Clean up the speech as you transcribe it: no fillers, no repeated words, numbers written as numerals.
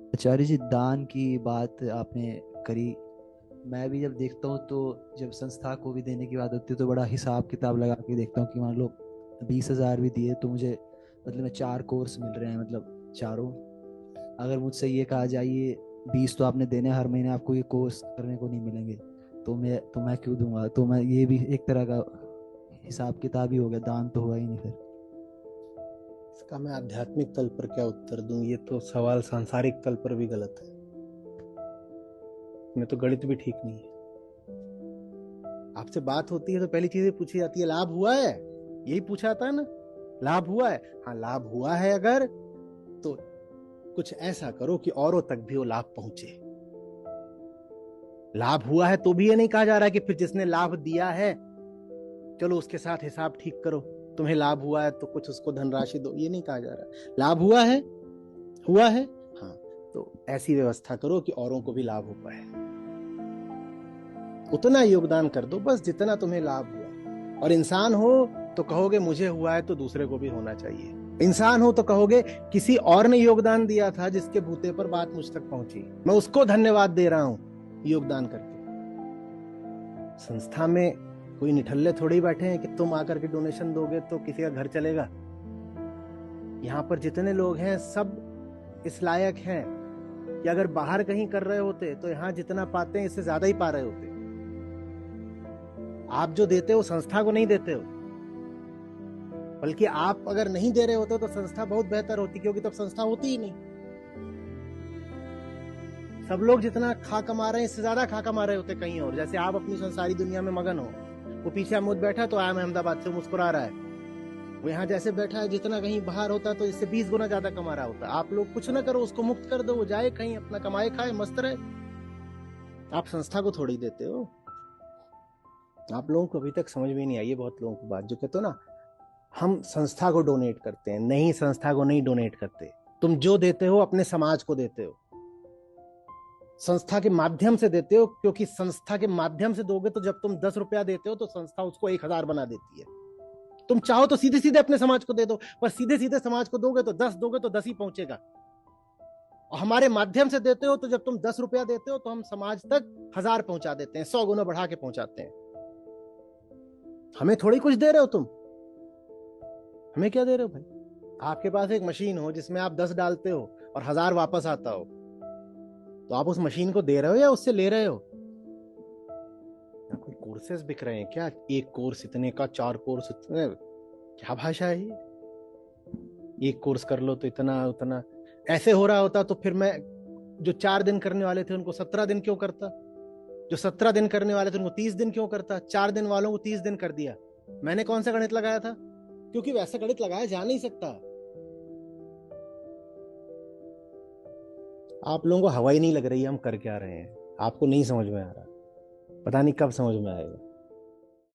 आचार्य जी, दान की बात आपने करी। मैं भी जब देखता हूँ तो जब संस्था को भी देने की बात होती है तो बड़ा हिसाब किताब लगा के देखता हूँ कि मान लो 20,000 भी दिए तो मुझे मतलब में 4 कोर्स मिल रहे हैं, मतलब चारों। अगर मुझसे ये कहा जाए ये 20 तो आपने देने हैं, हर महीने आपको ये कोर्स करने को नहीं मिलेंगे, तो मैं क्यों दूंगा? तो मैं ये भी एक तरह का हिसाब किताब ही हो गया, दान तो हुआ ही नहीं फिर। इसका मैं आध्यात्मिक तल पर क्या उत्तर दूं? ये तो सवाल सांसारिक तल पर भी गलत है। इसमें तो गणित भी ठीक नहीं है। आपसे बात होती है तो पहली चीज पूछी जाती है, लाभ हुआ है? यही पूछा था ना, लाभ हुआ है? हाँ, लाभ हुआ है अगर, तो कुछ ऐसा करो कि औरों तक भी वो लाभ पहुंचे। लाभ हुआ है तो भी ये नहीं कहा जा रहा है कि फिर जिसने लाभ दिया है चलो उसके साथ हिसाब ठीक करो। तुम्हें लाभ हुआ है तो कुछ उसको धनराशि दो, ये नहीं कहा जा रहा। लाभ हुआ है, हुआ है, हाँ, तो ऐसी व्यवस्था करो कि औरों को भी लाभ हो पाए। उतना योगदान कर दो बस जितना तुम्हें लाभ हुआ। और इंसान हो तो कहोगे मुझे हुआ है तो दूसरे को भी होना चाहिए। इंसान हो तो कहोगे किसी और ने योगदान दिया था जिसके बूते पर बात मुझ तक पहुंची, मैं उसको धन्यवाद दे रहा हूं योगदान करके। संस्था में कोई निठल्ले थोड़ी ही बैठे हैं कि तुम आकर के डोनेशन दोगे तो किसी का घर चलेगा। यहाँ पर जितने लोग हैं सब इस लायक हैं कि अगर बाहर कहीं कर रहे होते तो यहाँ जितना पाते हैं इससे ज्यादा ही पा रहे होते। आप जो देते हो संस्था को नहीं देते हो, बल्कि आप अगर नहीं दे रहे होते तो संस्था बहुत बेहतर होती, क्योंकि तब संस्था होती ही नहीं। सब लोग जितना खा कमा रहे हैं इससे ज्यादा खा कमा रहे होते कहीं और। जैसे आप अपनी संसारी दुनिया में मगन हो, वो पीछे अमूद बैठा तो आया अहमदाबाद से मुस्कुरा रहा है, वो यहाँ जैसे बैठा है जितना कहीं बाहर होता तो इससे 20 गुना ज्यादा कमा रहा होता। आप लोग कुछ ना करो, उसको मुक्त कर दो, वो जाए कहीं अपना कमाए खाए मस्त रहे। आप संस्था को थोड़ी देते हो। आप लोगों को अभी तक समझ में नहीं आई है बहुत लोगों को बात, जो कहते हो ना हम संस्था को डोनेट करते हैं। नहीं, संस्था को नहीं डोनेट करते। तुम जो देते हो अपने समाज को देते हो, संस्था के माध्यम से देते हो, क्योंकि संस्था के माध्यम से दोगे तो जब तुम 10 रुपया देते हो तो संस्था उसको 1,000 बना देती है। तुम चाहो तो सीधे सीधे अपने समाज को दे दो, पर सीधे सीधे समाज को दोगे तो 10 दोगे तो 10 ही पहुंचेगा। और हमारे माध्यम से देते हो तो जब तुम 10 रुपया देते हो तो हम समाज तक 1,000 पहुंचा देते हैं, 100 गुना बढ़ा के पहुंचाते हैं। हमें थोड़ी कुछ दे रहे हो तुम। हमें क्या दे रहे हो भाई? आपके पास एक मशीन हो जिसमें आप 10 डालते हो और 1,000 वापस आता हो, तो आप उस मशीन को दे रहे हो या उससे ले रहे हो? कोई कोर्सेस बिक रहे हैं क्या? एक कोर्स इतने का, 4 कोर्स इतने, क्या भाषा है ये? एक कोर्स कर लो तो इतना उतना। ऐसे हो रहा होता तो फिर मैं जो 4 दिन करने वाले थे उनको 17 दिन क्यों करता? जो 17 दिन करने वाले थे उनको 30 दिन क्यों करता? 4 दिन वालों को 30 दिन कर दिया। मैंने कौन सा गणित लगाया था? क्योंकि वैसा गणित लगाया जा नहीं सकता। आप लोगों को हवा ही नहीं लग रही हम कर क्या रहे हैं। आपको नहीं समझ में आ रहा, पता नहीं कब समझ में आएगा।